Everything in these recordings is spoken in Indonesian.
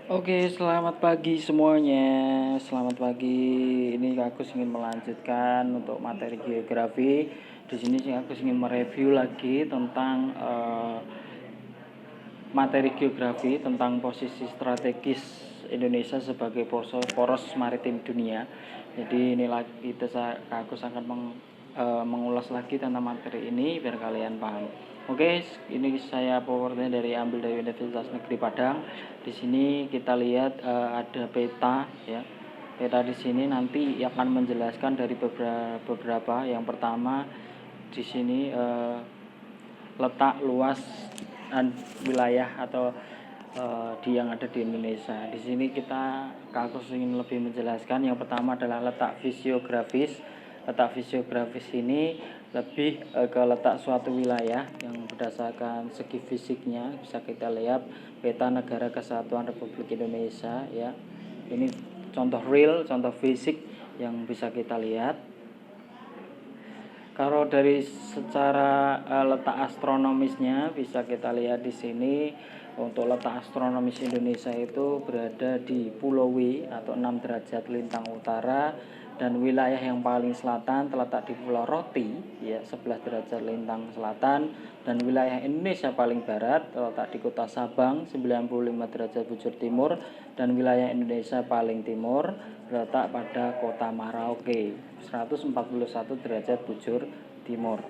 Oke, selamat pagi semuanya. Selamat pagi. Ini aku ingin melanjutkan untuk materi geografi. Di sini sih aku ingin mereview lagi tentang materi geografi tentang posisi strategis Indonesia sebagai poros maritim dunia. Jadi ini lagi aku sangat mengulas lagi tentang materi ini biar kalian paham. Oke, ini saya PowerPoint ambil dari Universitas Negeri Padang. Di sini kita lihat ada peta ya. Peta di sini nanti akan menjelaskan dari beberapa. Yang pertama di sini letak luas dan wilayah atau yang ada di Indonesia. Di sini aku ingin lebih menjelaskan. Yang pertama adalah letak fisiografis. Letak fisiografis ini lebih ke letak suatu wilayah yang berdasarkan segi fisiknya bisa kita lihat peta Negara Kesatuan Republik Indonesia ya. Ini contoh real, contoh fisik yang bisa kita lihat. Kalau dari secara letak astronomisnya bisa kita lihat di sini. Untuk letak astronomis Indonesia itu berada di Pulau W atau 6 derajat lintang utara, dan wilayah yang paling selatan terletak di Pulau Roti ya 11 derajat lintang selatan, dan wilayah Indonesia paling barat terletak di Kota Sabang 95 derajat bujur timur, dan wilayah Indonesia paling timur terletak pada Kota Merauke 141 derajat bujur timur.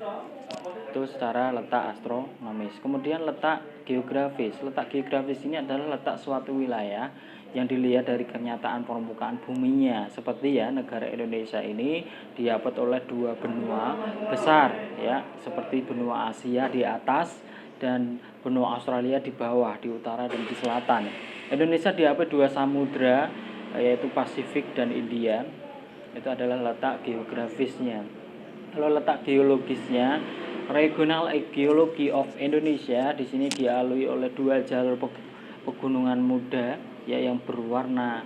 Itu secara letak astronomis. Kemudian letak geografis. Letak geografis ini adalah letak suatu wilayah yang dilihat dari kenyataan permukaan buminya. Seperti ya negara Indonesia ini diapit oleh dua benua besar ya, seperti benua Asia di atas dan benua Australia di bawah, di utara dan di selatan. Indonesia diapit dua samudra yaitu Pasifik dan India. Itu adalah letak geografisnya. Kalau letak geologisnya, Regional Geology of Indonesia di sini dilalui oleh dua jalur pegunungan muda ya yang berwarna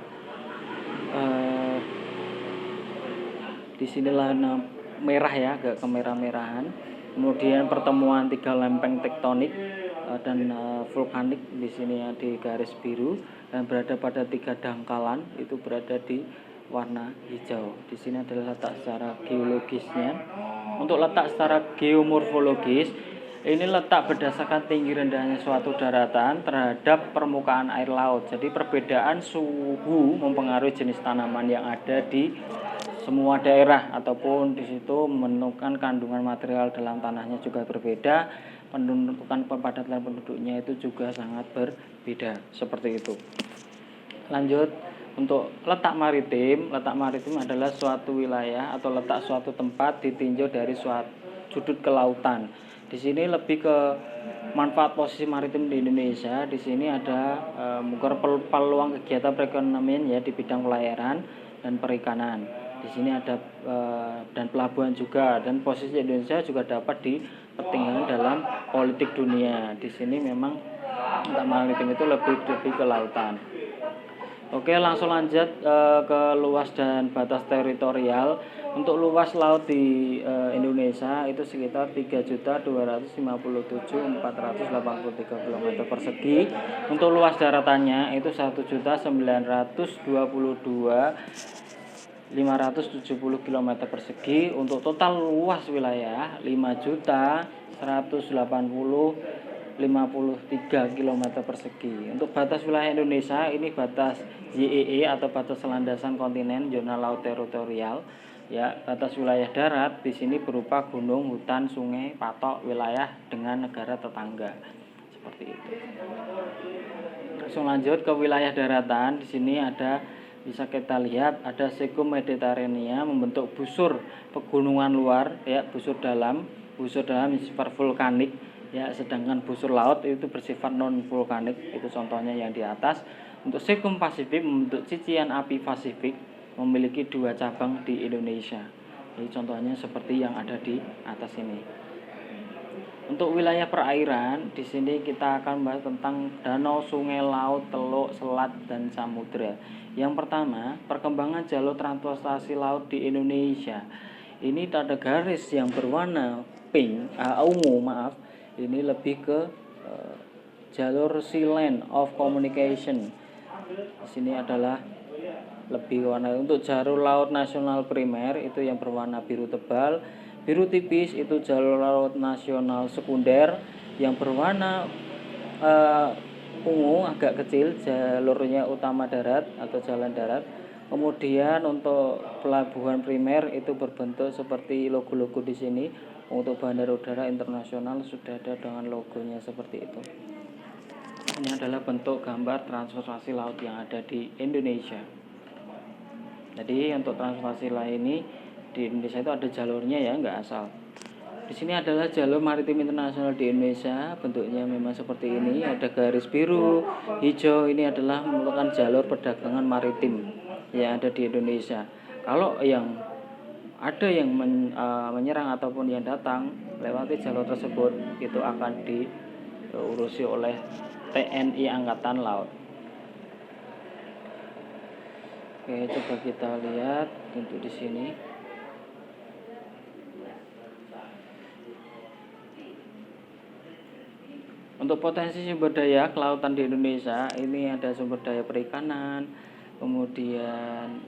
di sini warna merah ya, agak kemerah-merahan. Kemudian pertemuan tiga lempeng tektonik dan vulkanik di sini di garis biru, dan berada pada tiga dangkalan itu berada di warna hijau. Di sini adalah letak secara geologisnya. Untuk letak secara geomorfologis, ini letak berdasarkan tinggi rendahnya suatu daratan terhadap permukaan air laut. Jadi perbedaan suhu mempengaruhi jenis tanaman yang ada di semua daerah, ataupun di situ menentukan kandungan material dalam tanahnya juga berbeda. Penentukan kepadatan penduduknya itu juga sangat berbeda. Seperti itu. Lanjut. Untuk letak maritim adalah suatu wilayah atau letak suatu tempat ditinjau dari suatu sudut kelautan. Di sini lebih ke manfaat posisi maritim di Indonesia. Di sini ada peluang kegiatan perekonomian ya di bidang pelayaran dan perikanan. Di sini ada dan pelabuhan juga, dan posisi Indonesia juga dapat dipertimbangkan dalam politik dunia. Di sini memang letak maritim itu lebih ke lautan. Oke, langsung lanjut ke luas dan batas teritorial. Untuk luas laut di Indonesia itu sekitar 3.257.483 km persegi. Untuk luas daratannya itu 1.922.570 km persegi. Untuk total luas wilayah 5.180.53 km persegi. Untuk batas wilayah Indonesia ini batas YEE atau batas landasan kontinen zona laut teritorial ya. Batas wilayah darat di sini berupa gunung, hutan, sungai, patok wilayah dengan negara tetangga. Seperti itu. Langsung lanjut ke wilayah daratan. Di sini bisa kita lihat ada Sekum Mediterania membentuk busur pegunungan luar ya, busur dalam bersifat vulkanik ya, sedangkan busur laut itu bersifat non vulkanik. Itu contohnya yang di atas. Untuk Sekum Pasifik membentuk cician api Pasifik, memiliki dua cabang di Indonesia. Jadi contohnya seperti yang ada di atas ini. Untuk wilayah perairan, di sini kita akan bahas tentang danau, sungai, laut, teluk, selat, dan samudra. Yang pertama, perkembangan jalur transportasi laut di Indonesia. Ini ada garis yang berwarna pink, ungu, Ini lebih ke jalur sea land of communication. Di sini adalah lebih warna. Untuk jalur laut nasional primer itu yang berwarna biru tebal, biru tipis itu jalur laut nasional sekunder yang berwarna ungu agak kecil, jalurnya utama darat atau jalan darat. Kemudian untuk pelabuhan primer itu berbentuk seperti logo-logo di sini. Untuk bandara udara internasional sudah ada dengan logonya seperti itu. Ini adalah bentuk gambar transportasi laut yang ada di Indonesia. Jadi untuk transportasi laut ini di Indonesia itu ada jalurnya ya, nggak asal. Di sini adalah jalur maritim internasional di Indonesia, bentuknya memang seperti ini, ada garis biru, hijau. Ini adalah merupakan jalur perdagangan maritim yang ada di Indonesia. Kalau yang ada yang menyerang ataupun yang datang lewati jalur tersebut, itu akan diurusi oleh TNI Angkatan Laut. Oke, coba kita lihat untuk di sini. Untuk potensi sumber daya kelautan di Indonesia, ini ada sumber daya perikanan, kemudian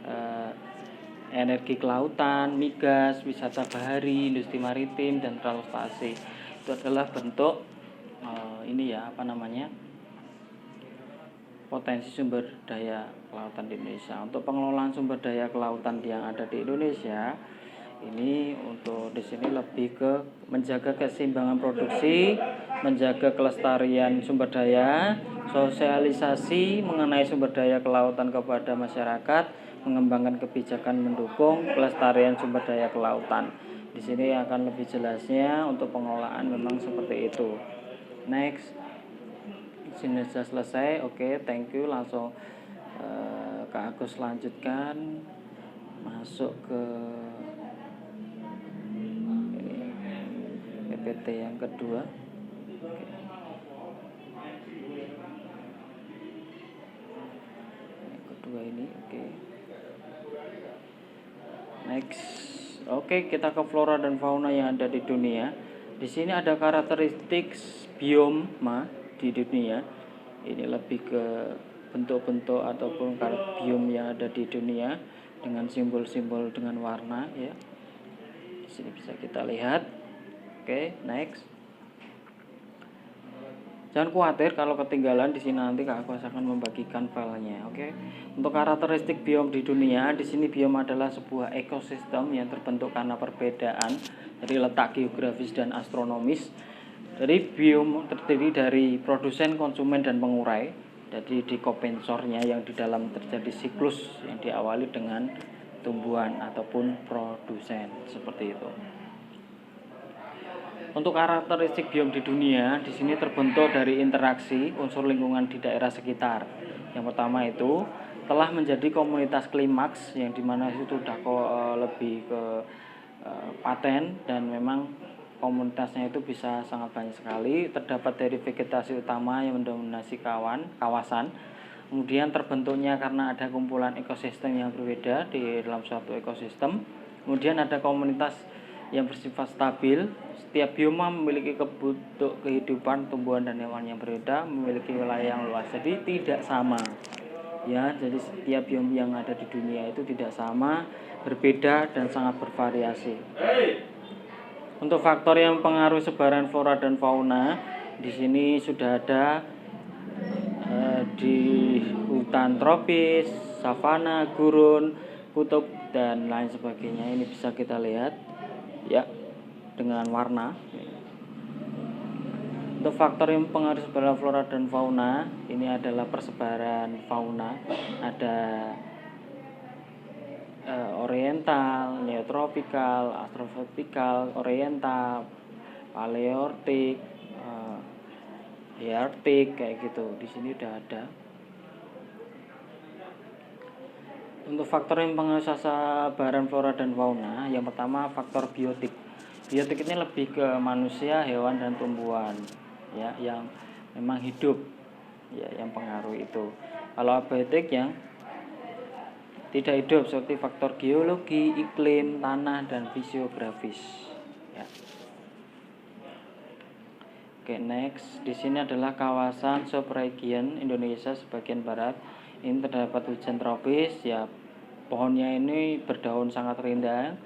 energi kelautan, migas, wisata bahari, industri maritim, dan transportasi. Itu adalah bentuk potensi sumber daya kelautan di Indonesia. Untuk pengelolaan sumber daya kelautan yang ada di Indonesia, ini untuk di sini lebih ke menjaga keseimbangan produksi, menjaga kelestarian sumber daya, sosialisasi mengenai sumber daya kelautan kepada masyarakat, mengembangkan kebijakan mendukung pelestarian sumber daya kelautan. Di sini akan lebih jelasnya untuk pengelolaan memang seperti itu. Next, sini sudah selesai. Oke, thank you. Langsung Kak Agus lanjutkan masuk ke PPT yang kedua. Yang kedua ini, oke. Next. Oke, kita ke flora dan fauna yang ada di dunia. Di sini ada karakteristik bioma di dunia. Ini lebih ke bentuk-bentuk ataupun biom yang ada di dunia dengan simbol-simbol dengan warna ya. Di sini bisa kita lihat. Oke, next. Jangan khawatir kalau ketinggalan, di sini nanti Kak Agus akan membagikan filenya, oke. Untuk karakteristik biom di dunia, di sini biom adalah sebuah ekosistem yang terbentuk karena perbedaan dari letak geografis dan astronomis. Jadi biom terdiri dari produsen, konsumen, dan pengurai. Jadi di kompensornya yang di dalam terjadi siklus yang diawali dengan tumbuhan ataupun produsen seperti itu. Untuk karakteristik biom di dunia, di sini terbentuk dari interaksi unsur lingkungan di daerah sekitar. Yang pertama itu telah menjadi komunitas klimaks yang dimana itu sudah lebih ke paten dan memang komunitasnya itu bisa sangat banyak sekali. Terdapat dari vegetasi utama yang mendominasi kawasan. Kemudian terbentuknya karena ada kumpulan ekosistem yang berbeda di dalam suatu ekosistem. Kemudian ada komunitas yang bersifat stabil. Setiap bioma memiliki kehidupan tumbuhan dan hewan yang berbeda, memiliki wilayah yang luas. Jadi tidak sama. Ya, jadi setiap biom yang ada di dunia itu tidak sama, berbeda dan sangat bervariasi. Untuk faktor yang mempengaruhi sebaran flora dan fauna, di sini sudah ada di hutan tropis, savana, gurun, kutub dan lain sebagainya. Ini bisa kita lihat ya dengan warna. Untuk faktor yang mempengaruhi sebaran flora dan fauna, ini adalah persebaran fauna. Ada oriental, neotropikal, astrotropical, oriental, palearktik, Arktik kayak gitu. Di sini udah ada. Untuk faktor yang mempengaruhi sebaran flora dan fauna, yang pertama faktor biotik. Biotik ini lebih ke manusia, hewan dan tumbuhan ya yang memang hidup ya yang pengaruh itu. Kalau abiotik yang tidak hidup seperti faktor geologi, iklim, tanah dan fisiografis ya. Oke, next. Di sini adalah kawasan subregion Indonesia sebagian barat. Ini terdapat hujan tropis ya. Pohonnya ini berdaun sangat rindang,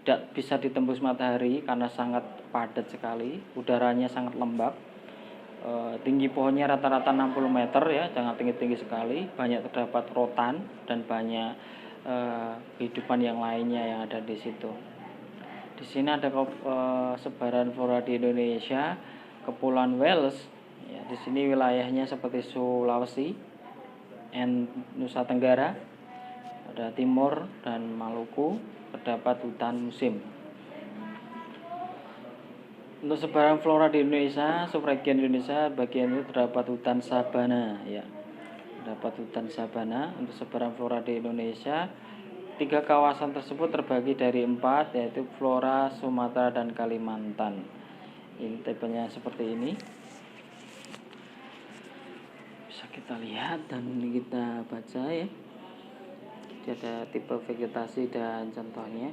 tidak bisa ditembus matahari karena sangat padat sekali, udaranya sangat lembab. Tinggi pohonnya rata-rata 60 meter ya, sangat tinggi-tinggi sekali. Banyak terdapat rotan dan banyak kehidupan yang lainnya yang ada di situ. Di sini ada sebaran flora di Indonesia, Kepulauan Wales. Ya, di sini wilayahnya seperti Sulawesi, Nusa Tenggara, ada Timur dan Maluku, terdapat hutan musim. Untuk sebaran flora di Indonesia, subregion Indonesia bagian itu terdapat hutan sabana ya. Terdapat hutan sabana. Untuk sebaran flora di Indonesia, 3 kawasan tersebut terbagi dari 4, yaitu Flora, Sumatera, dan Kalimantan. Ini tipenya seperti ini. Bisa kita lihat dan kita baca ya. Jadi ada tipe vegetasi dan contohnya.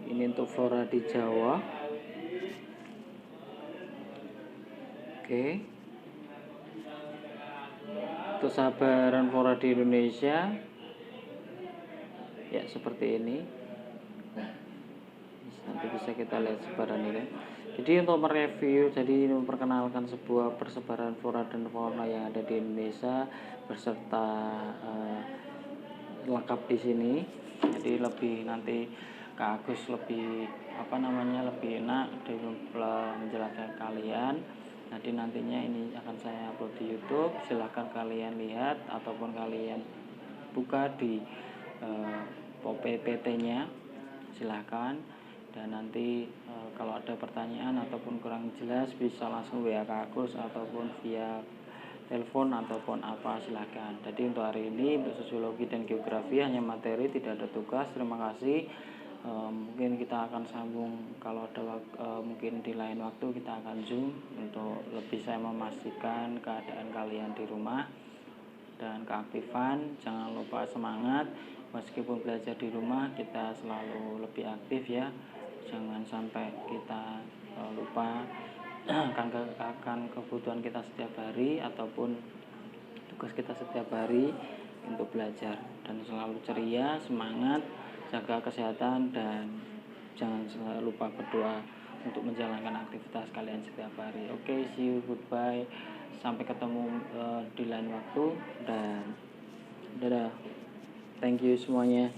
Ini untuk flora di Jawa. Oke. Untuk sebaran flora di Indonesia ya seperti ini. Nanti bisa kita lihat sebaran ini. Jadi untuk mereview, jadi memperkenalkan sebuah persebaran flora dan fauna yang ada di Indonesia beserta lengkap di sini. Jadi lebih nanti Kak Agus lebih lebih enak dalam menjelaskan kalian. Nantinya ini akan saya upload di YouTube. Silahkan kalian lihat ataupun kalian buka di PPT-nya. Silahkan. Dan nanti kalau ada pertanyaan ataupun kurang jelas bisa langsung WA Kak Agus ataupun via telepon ataupun apa, silahkan. Jadi untuk hari ini untuk sosiologi dan geografi hanya materi, tidak ada tugas. Terima kasih. Mungkin kita akan sambung kalau ada mungkin di lain waktu kita akan zoom untuk lebih saya memastikan keadaan kalian di rumah dan keaktifan. Jangan lupa semangat, meskipun belajar di rumah kita selalu lebih aktif ya. Jangan sampai kita lupa akan kebutuhan kita setiap hari ataupun tugas kita setiap hari untuk belajar, dan selalu ceria, semangat, jaga kesehatan, dan jangan lupa berdoa untuk menjalankan aktivitas kalian setiap hari. Oke, see you, goodbye, sampai ketemu di lain waktu, dan dadah, thank you semuanya.